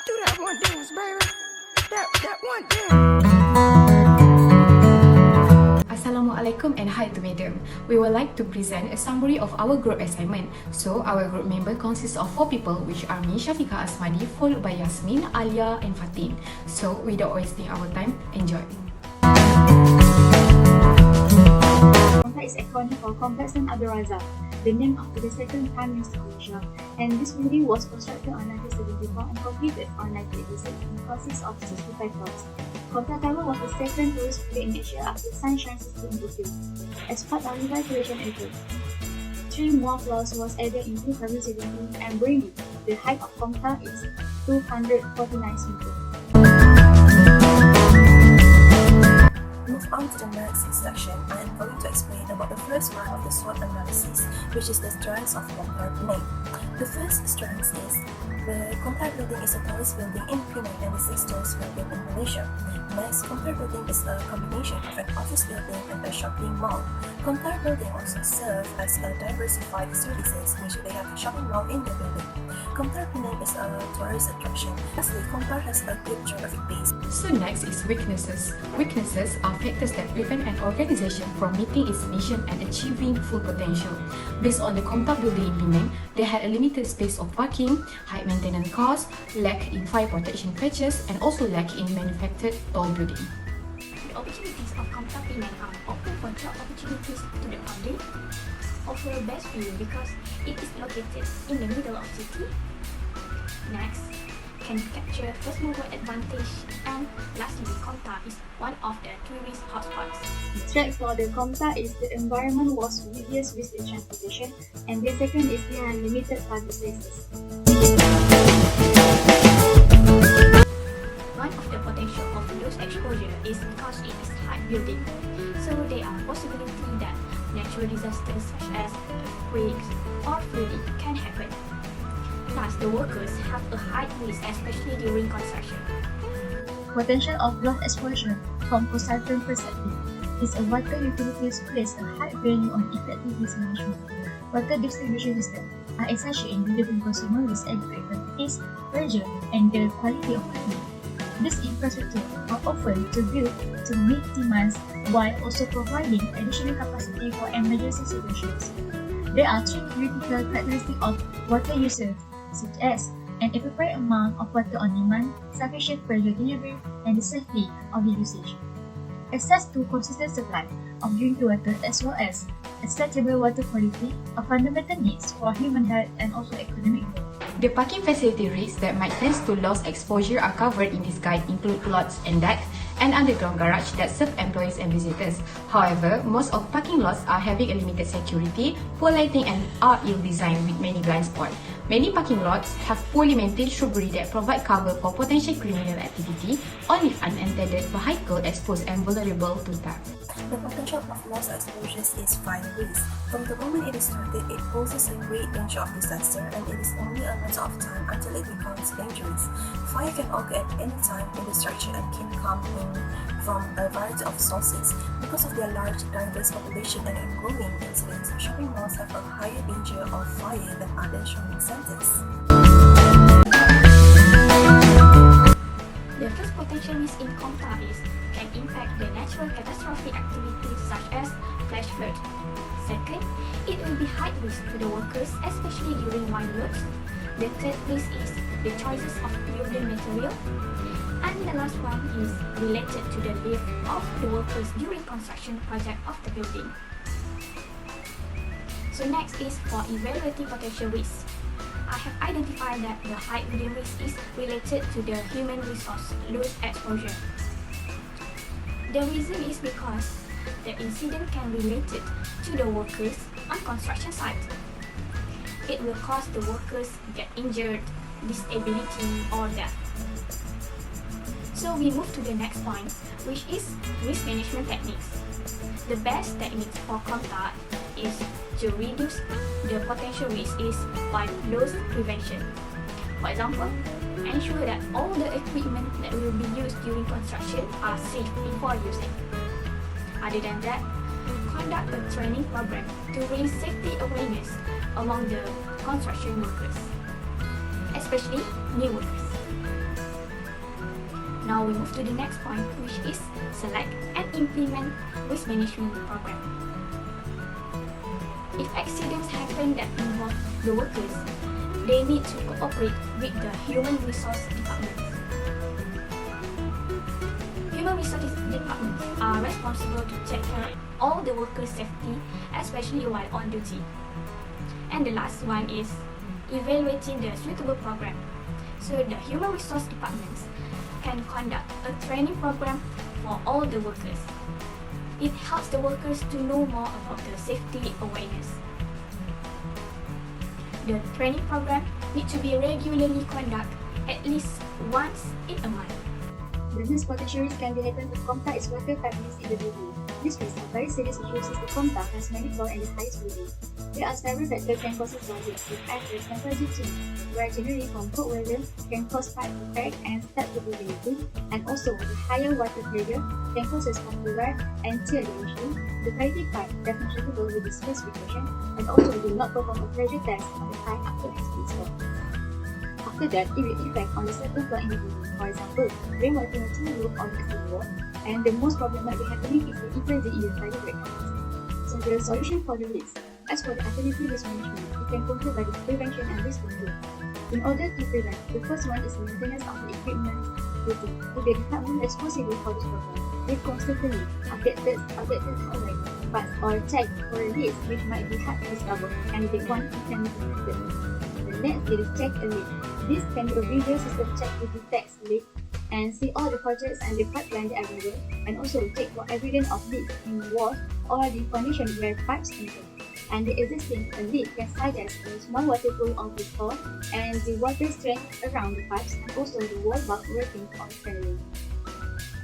Do that one dance, baby. That one dance. Assalamualaikum and hi to madam. We would like to present a summary of our group assignment. So our group member consists of 4 people, which are me, Shafiqah Asmadi, followed by Yasmin, Alia and Fatin. So without wasting our time, enjoy. Contact is acronym for Complex and Abdul, the name of the second Prime Minister of Malaysia. And this building was constructed on 1974 and completed on 1986 and consists of 65 floors. Kota Tower was the second tallest building in Asia after Sunshine System in Tokyo. As part of revitalization effort, 3 more floors was added in 2017 and bringing the height of Kota is 249 meters. Move on to the next section. I am going to explain about the first part of the SWOT analysis, which is the strengths of Mohd Tahir. The first strength is the Mohd building is the tallest building in Penang and the 6th tallest building in Malaysia. Next, Mohd building is a combination of an office building and a shopping mall. Mohd building also serves as a diversified services, which they have a shopping mall in the building. Mohd Penang is a tourist attraction. Lastly, Mohd has a good geographic base. So next is weaknesses. Weaknesses are factors that prevent an organization from meeting its mission and achieving full potential. Based on the Mohd building in Penang, they had a limited space of parking, high maintenance costs, lack in fire protection patches, and also lack in manufactured tall building. The opportunities of Mohd Penang are open for job opportunities to the public, offer best view because it is located in the middle of city. Next, can capture first mover advantage, and lastly, Mohd is one of the tourist hotspots. The threat for the Kota is the environment was reduced with the transportation, and the second is there are limited public places. One of the potential of loss exposure is because it is high building, so there are possibility that natural disasters such as earthquakes or flooding can happen. Plus, the workers have a high risk, especially during construction. Potential of loss exposure from consultant perspective is a water utilities place a high value on effective risk management. Water distribution system are essential in delivering consumer with adequate quantities, pressure, and the quality of water. This infrastructure are often to build to meet demands while also providing additional capacity for emergency situations. There are 3 critical characteristics of water usage, such as an appropriate amount of water on demand, sufficient pressure delivery, and the safety of the usage. Access to consistent supply of drinking water as well as acceptable water quality are fundamental needs for human health and also economic growth. The parking facility risks that might tend to loss exposure are covered in this guide include lots and decks and underground garage that serve employees and visitors. However, most of parking lots are having a limited security, poor lighting, and are ill-designed with many blind spots. Many parking lots have poorly maintained shrubbery that provide cover for potential criminal activity or leave unintended vehicle exposed and vulnerable to theft. The potential of loss exposures is fire risk. From the moment it is started, it poses a great danger of disaster, and it is only a matter of time until it becomes dangerous. Fire can occur at any time in the structure and can come in from a variety of sources. Because of their large, diverse population and growing incidents, shopping malls have a higher danger of fire than other shopping centers. The first potential risk in Mohd is can impact the natural catastrophic activities such as flash flood. Second, it will be high risk to the workers, especially during wind loads. The third risk is the choices of building material. And the last one is related to the life of the workers during construction project of the building. So next is for evaluating potential risks. I have identified that the high building risk is related to the human resource loss exposure. The reason is because the incident can be related to the workers on construction site. It will cause the workers get injured, disability, or death. So we move to the next point, which is risk management techniques. The best technique for Mohd is to reduce the potential risk is by loss prevention. For example, ensure that all the equipment that will be used during construction are safe before using. Other than that, conduct a training program to raise safety awareness among the construction workers, especially new workers. Now we move to the next point, which is select and implement risk management program. If accidents happen that involve the workers, they need to cooperate with the human resource department. Human resource departments are responsible to take care of all the workers' safety, especially while on duty. And the last one is evaluating the suitable program. So the human resource departments can conduct a training program for all the workers. It helps the workers to know more about the safety awareness. The training program needs to be regularly conducted at least once in a month. Business potential risk can be heightened if Comta is water tightness in the building. These risks are very serious issues since the Comta has many floors and the highest building. There are several factors can cause flooding, with factors temperature change, where generally from cold weather can cause pipe to crack and start to be leaking, and also the higher water pressure can cause a spark to wear and tear the machine. The quality pipe definitely suitable with this specification, and also do not perform a pressure test on the pipe after it has been installed. After that, it will affect on the certain floor in the building. For example, rainwater will to roof on the wall, and the most problem might be happening if the influence in the fire breakdowns. So the solution for the risk. As for the alternative risk management, it can control by the prevention and risk control. In order to prevent, the first one is the maintenance of the equipment routine. To the department responsible for this program, they constantly updated hardware parts or check for a risk which might be hard to discover, and they want to can be prevented. The next is check a leak. This can be a visual system check to detect leak and see all the projects and the pipeline everywhere, and also check for evidence of leaks in walls or the foundation where pipes enter. And the existing leak can suggest a small water flow on the floor and the water strength around the pipes, and also the wall bulk working or failing.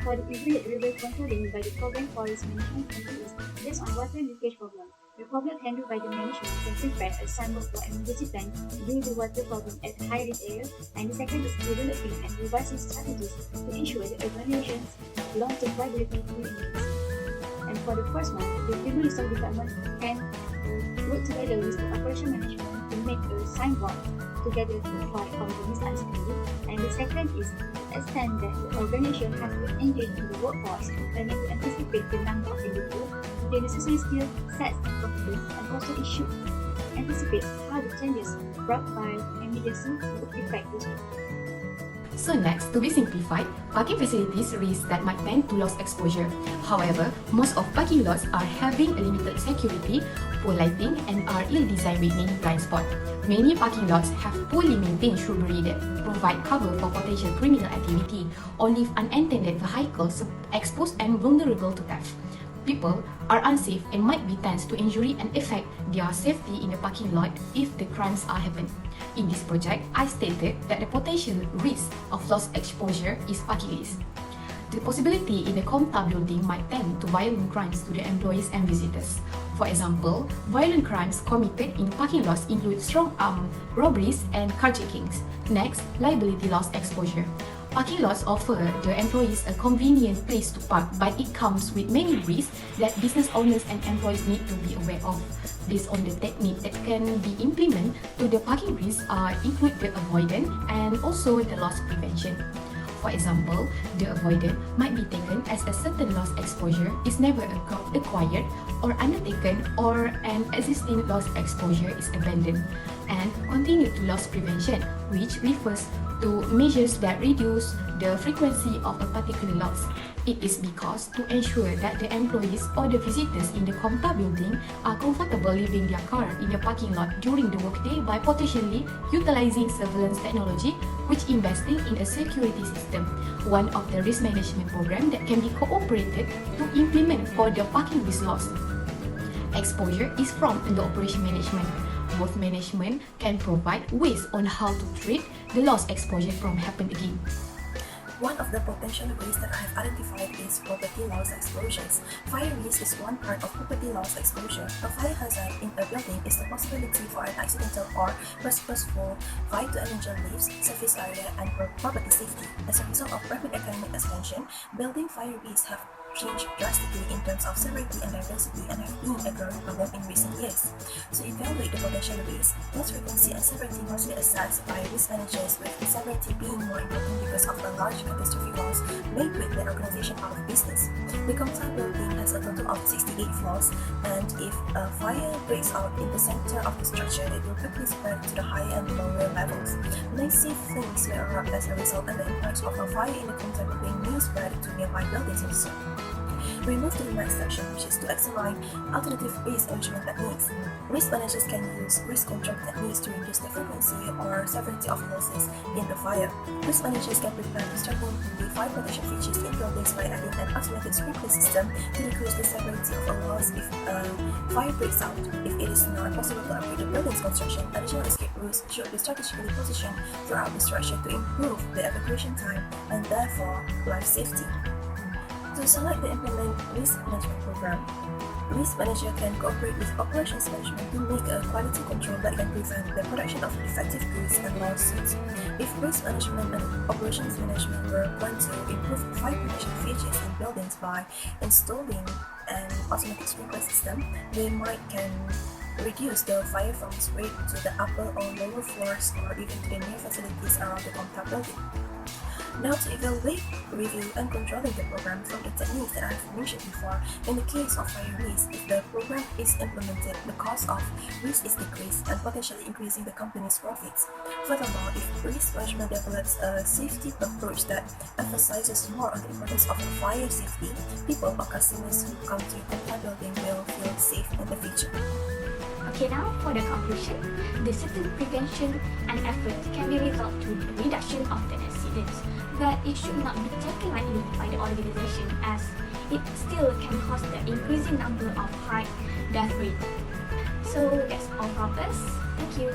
For the immediate river controlling by the program for risk management is based on water leakage problem. The problem handled by the management can prepare a sample for emergency plan due to water problem at high risk area, and the second is developing and revising strategies to ensure the organization's long-term viability will increase. And for the first one, the human resource department can work together with the operation management to make a signboard together to avoid companies uncertainty. And the second is to extend that the organization has to engage in the workforce and to anticipate the number of individuals with the necessary skill sets and competence, and also it should anticipate how the changes brought by emergency will affect this work. So next, to be simplified, parking facilities risk that might tend to loss exposure. However, most of parking lots are having a limited security, poor lighting, and are ill-designed with many blind spots. Many parking lots have poorly maintained shrubbery that provide cover for potential criminal activity, or leave unintended vehicles exposed and vulnerable to theft. People are unsafe and might be tense to injury and affect their safety in the parking lot if the crimes are happened. In this project, I stated that the potential risk of loss exposure is parking risk. The possibility in the Comta building might tend to violent crimes to the employees and visitors. For example, violent crimes committed in parking lots include strong arm robberies and carjackings. Next, liability loss exposure. Parking lots offer the employees a convenient place to park, but it comes with many risks that business owners and employees need to be aware of. Based on the technique that can be implemented to the parking risks include the avoidance and also the loss prevention. For example, the avoidance might be taken as a certain loss exposure is never acquired or undertaken, or an existing loss exposure is abandoned, and continue to loss prevention, which refers to measures that reduce the frequency of a particular loss. It is because to ensure that the employees or the visitors in the Comta building are comfortable leaving their car in the parking lot during the workday by potentially utilizing surveillance technology, which investing in a security system, one of the risk management program that can be cooperated to implement for the parking risk loss. Exposure is from the operation management. Both management can provide ways on how to treat the loss exposure from happen again. One of the potential risks that I have identified is property loss exposures. Fire risk is one part of property loss exposure. A fire hazard in a building is the possibility for an accidental or purposeful fire to endanger lives, surface area, and property safety. As a result of rapid economic expansion, building fire risks have changed drastically in terms of severity and diversity and have been a growing problem in recent years. To evaluate the potential risks, loss frequency and severity must be assessed by risk managers, with severity being more important because of the large catastrophic loss made with the organization out of business. The compound building has a total of 68 floors, and if a fire breaks out in the center of the structure, it will quickly spread to the higher and lower levels. Massive flames may erupt as a result, and the impact of a fire in the compound building may spread to nearby buildings in the zone. We move to the next section, which is to examine alternative risk management techniques. Risk managers can use risk control techniques to reduce the frequency or severity of losses in the fire. Risk managers can prepare to strengthen the fire protection features in buildings by adding an automated sprinkler system to decrease the severity of a loss if a fire breaks out. If it is not possible to upgrade the building's construction, additional escape routes should be strategically positioned throughout the structure to improve the evacuation time and therefore life safety. To select the implement risk management program, risk manager can cooperate with operations management to make a quality control that can prevent the production of defective goods and lawsuits. If risk management and operations management were planned to improve fire protection features in buildings by installing an automatic sprinkler system, they can reduce the fire from spread to the upper or lower floors or even to the near facilities around the compound building. Now, to evaluate, review, and controlling the program from the techniques that I have mentioned before, in the case of fire risk, if the program is implemented, the cost of risk is decreased and potentially increasing the company's profits. Furthermore, if risk management develops a safety approach that emphasizes more on the importance of fire safety, people or customers who come to a building will feel safe in the future. Okay, now for the conclusion, the certain prevention and effort can be result to the reduction of the accidents, but it should not be taken lightly by the organization as it still can cause the increasing number of high death rate. So that's all from us. Thank you.